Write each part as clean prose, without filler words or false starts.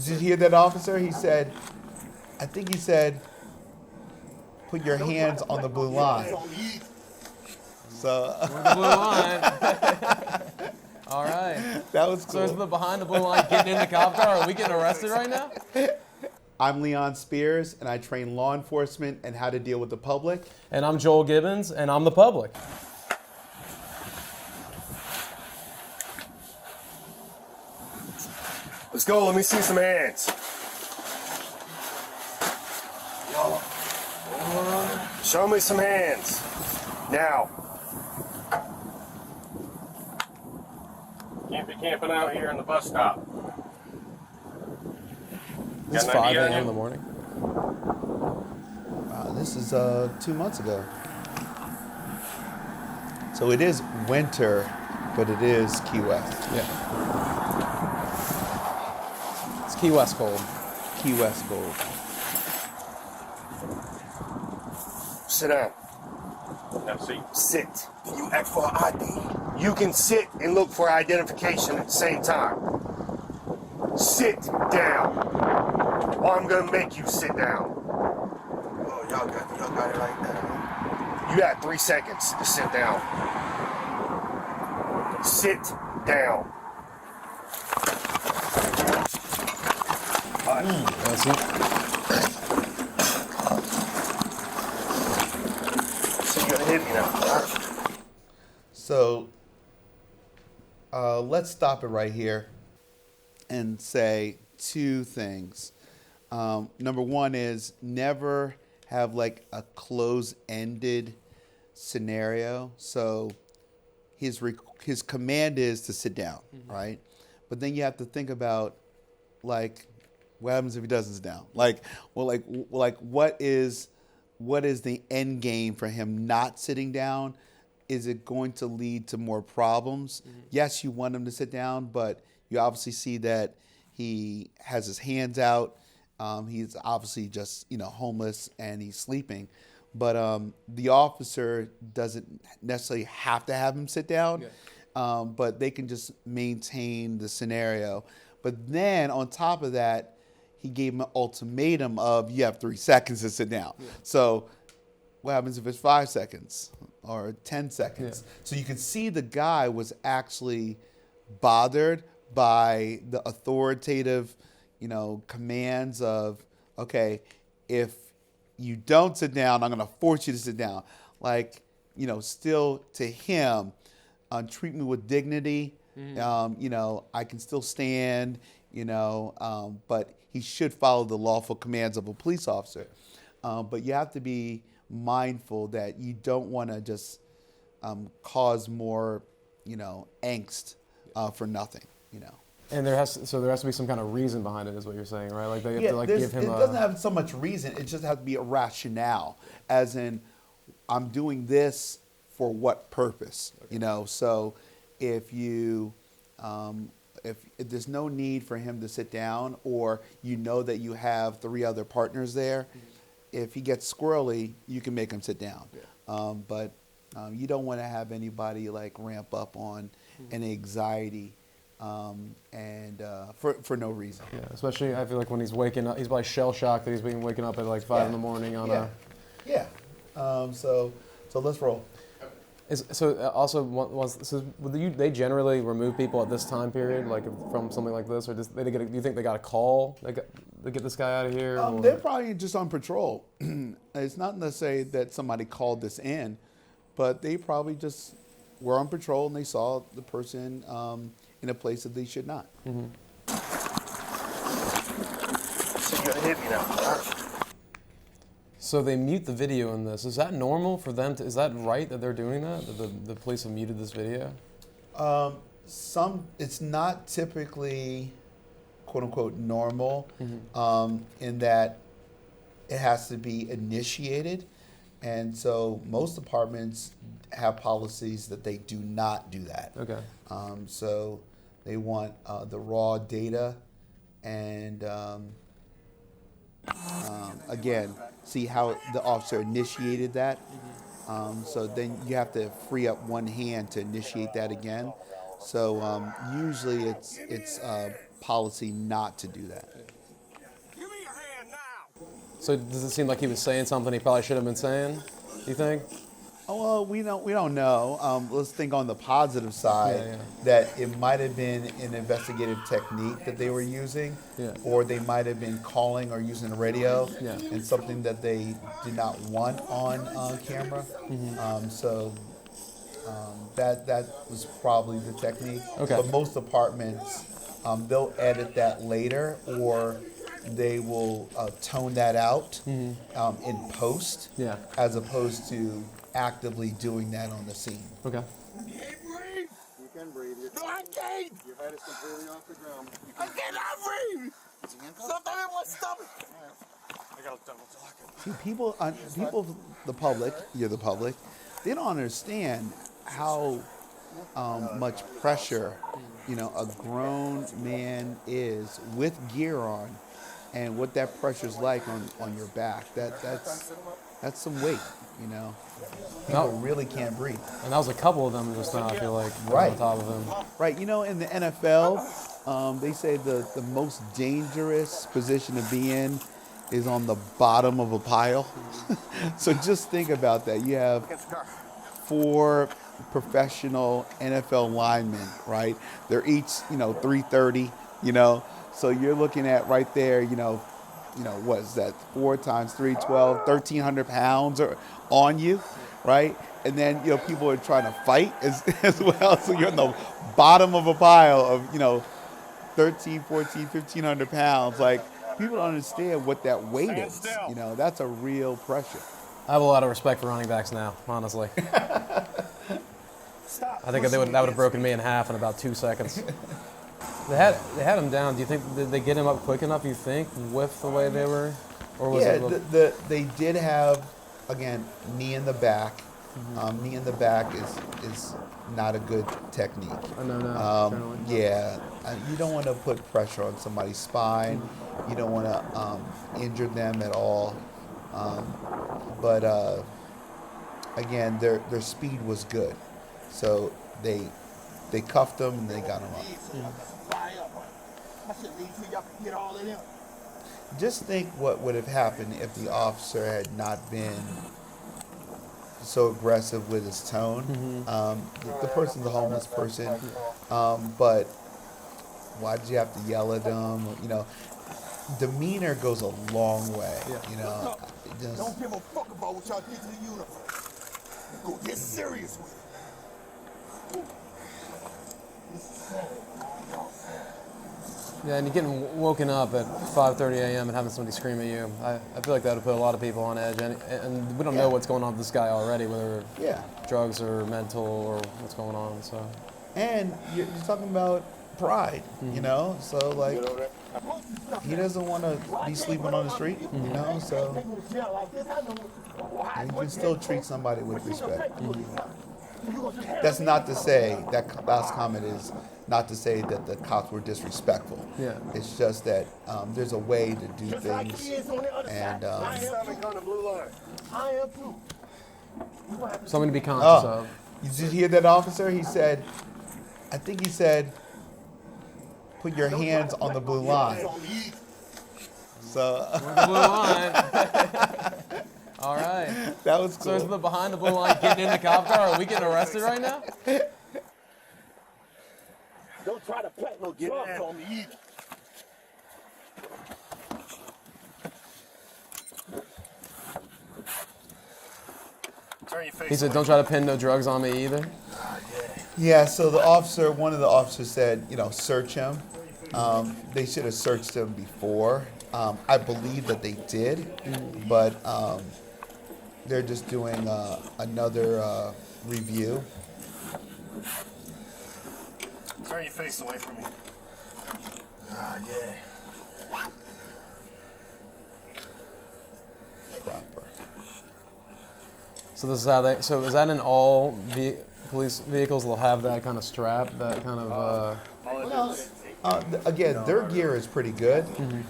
Did you hear that, officer? He said, I think he said, put your hands on the blue line. So the blue line. All right. That was cool. So is the behind the blue line getting in the cop car? Are we getting arrested right now? I'm Leon Spears, and I train law enforcement and how to deal with the public. And I'm Joel Gibbons, and I'm the public. Let's go. Let me see some hands. Show me some hands. Now. Can't be camping out here in the bus stop. This is 5 a.m. in the morning. This is 2 months ago. So it is winter, but it is Key West. Yeah. It's Key West cold. Key West cold. Sit down. Now sit. Can you ask for ID? You can sit and look for identification at the same time. Sit down. Or I'm gonna make you sit down. Oh, y'all got it like that. You got 3 seconds to sit down. Sit down. That's it. So you're gonna hit me now. So let's stop it right here and say 2 things. Number 1 is never have like a close-ended scenario. So his command is to sit down, right? But then you have to think about like what happens if he doesn't sit down? Like what is the end game for him not sitting down? Is it going to lead to more problems? Yes, you want him to sit down, but you obviously see that he has his hands out. He's obviously just, homeless and he's sleeping. But the officer doesn't necessarily have to have him sit down, but they can just maintain the scenario. But then on top of that, he gave him an ultimatum of you have 3 seconds to sit down. So what happens if it's 5 seconds or 10 seconds? So you can see the guy was actually bothered by the authoritative, commands of, okay, if you don't sit down, I'm going to force you to sit down. Like, still to him, treat me with dignity. I can still stand, but he should follow the lawful commands of a police officer. But you have to be mindful that you don't want to just cause more, angst for nothing, And there has to be some kind of reason behind it, is what you're saying, right? Like they have to give him. It doesn't have so much reason. It just has to be a rationale, as in, I'm doing this for what purpose, So if you, if there's no need for him to sit down, or that you have 3 other partners there, if he gets squirrely, you can make him sit down. But you don't want to have anybody like ramp up on an anxiety. For no reason. Yeah, especially I feel like when he's waking up, he's probably shell shocked that he's been waking up at like 5 in the morning on a. Yeah. So let's roll. They generally remove people at this time period, like from something like this, or do you think they got a call to get this guy out of here? They're probably just on patrol. It's not necessarily that somebody called this in, but they probably just were on patrol and they saw the person in a place that they should not. So you're gonna hit me now. So they mute the video in this. Is that normal for them is that right that they're doing that? That the police have muted this video? It's not typically quote unquote normal, in that it has to be initiated. And so most departments have policies that they do not do that. Okay. So they want the raw data and again, see how the officer initiated that. So then you have to free up one hand to initiate that again. So usually it's policy not to do that. So does it seem like he was saying something he probably should have been saying? You think? Oh, well, we don't know. Let's think on the positive side Yeah. that it might have been an investigative technique that they were using, Yeah. or they might have been calling or using the radio, Yeah. and something that they did not want on camera. So that was probably the technique. Okay. But most departments, they'll edit that later, or they will tone that out in post, Yeah. as opposed to actively doing that on the scene. Okay. You can't breathe. You can breathe. No, I can't. Your head is completely off the ground. I cannot breathe. Something in my stomach. I got a double talk. See, people, the public, you're the public, they don't understand how much pressure, a grown man is with gear on, and what that pressure's like on your back. That's some weight, People really can't breathe. And that was a couple of them just now, I feel like, Right. on top of him. Right, in the NFL, they say the most dangerous position to be in is on the bottom of a pile. So just think about that. You have 4 professional NFL linemen, right? They're each, 330, So you're looking at right there, what is that? 4 times 3, 12, 1,300 pounds on you, right? And then, people are trying to fight as well. So you're in the bottom of a pile of, 13, 14, 1,500 pounds. Like, people don't understand what that weight Stand is. still. That's a real pressure. I have a lot of respect for running backs now, honestly. Stop. I think that would have broken me in half in about 2 seconds. They had him down. Do you think did they get him up quick enough? You think with the way they were, or was it? They did have, again, knee in the back. Knee in the back is not a good technique. No. Generally. Yeah, you don't want to put pressure on somebody's spine. You don't want to injure them at all. But again, their speed was good, so they cuffed them and they got him up. Just think what would have happened if the officer had not been so aggressive with his tone. The person's a homeless person, but why did you have to yell at them? Demeanor goes a long way. Don't give a fuck about what y'all did to the uniform. Go get serious with it. Yeah, and you're getting woken up at 5:30 a.m. and having somebody scream at you. I feel like that would put a lot of people on edge, and we don't know what's going on with this guy already, whether drugs or mental or what's going on. So. And you're talking about pride, So like, he doesn't want to be sleeping on the street, So you can still treat somebody with respect. That's not to say that last comment is not to say that the cops were disrespectful. Yeah. It's just that there's a way to do things, and Something to be conscious of. Did you hear that officer? I think he said, put your hands on the blue line. So The blue line. All right. that was So cool. is the behind the blue line getting in the cop car? Are we getting arrested right now? Don't try to plant no drugs on me either. Turn your face. He said, "Don't try to pin no drugs on me either." Yeah, so one of the officers said, search him. They should have searched him before. I believe that they did, but they're just doing another review. Turn your face away from me. Proper. So this is how they. So is that in all police vehicles? They'll have that kind of strap, that kind of. Again, their gear is pretty good.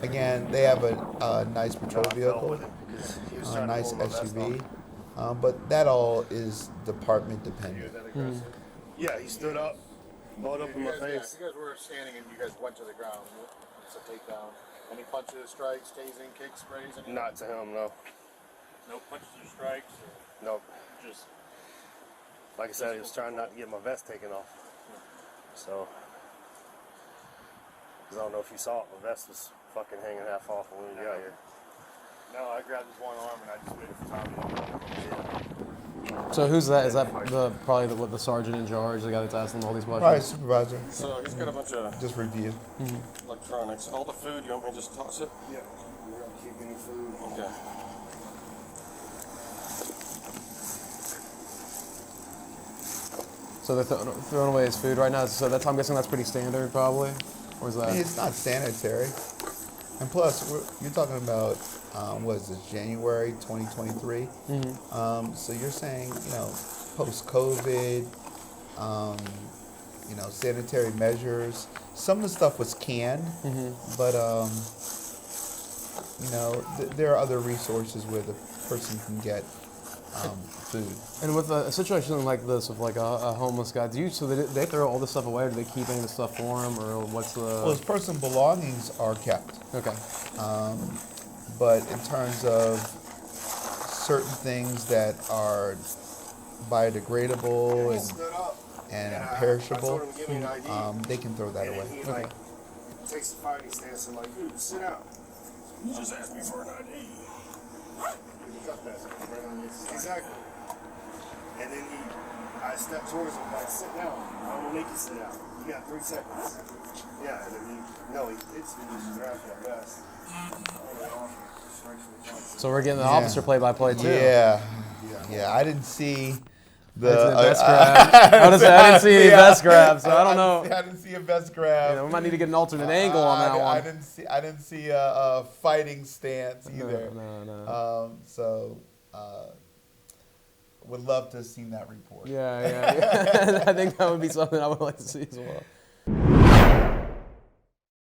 Again, they have a nice patrol vehicle, a nice SUV, but that all is department dependent. Yeah, he stood up, balled up in my face. You guys were standing and you guys went to the ground. It's a takedown. Any punches, strikes, tasing, kicks, sprays? Anything? Not to him, no. No punches or strikes? Or Nope. just Like I said, he was trying not to get my vest taken off. So, because I don't know if you saw it, my vest was fucking hanging half off when we got here. No, I grabbed his one arm and I just waited for Tommy. So who's that? Is that probably the sergeant in charge, the guy that's asking all these Probably questions? supervisor. so he's got a bunch of Just review. electronics. All the food, you want me to just toss it? Yeah, we're gonna keep any food. Okay. So they're throwing away his food right now. So I'm guessing that's pretty standard, probably, or is I mean, that? it's not sanitary. And plus, you're talking about, what is it, January 2023? So you're saying, post-COVID, sanitary measures. Some of the stuff was canned, but, there are other resources where the person can get food. And with a situation like this, with like a homeless guy, so they throw all this stuff away, or do they keep any of the stuff for him, or what's the? Well, his personal belongings are kept. Okay. But in terms of certain things that are biodegradable and perishable, I told him to give me an ID. they can throw that And away. then he like takes the fighting stance and like, dude, sit down. You just asked me for an ID. Exactly. And then I stepped towards him like, sit down. I'm gonna make you sit down. You got 3 seconds. Yeah, and then he hits me with his draft at best. So we're getting the officer play-by-play too. Yeah. I didn't see the vest grab. I didn't see any vest grab, so I don't know. I didn't see a vest grab. We might need to get an alternate angle on that one. I didn't see a fighting stance either. No. So would love to have seen that report. Yeah. I think that would be something I would like to see as well.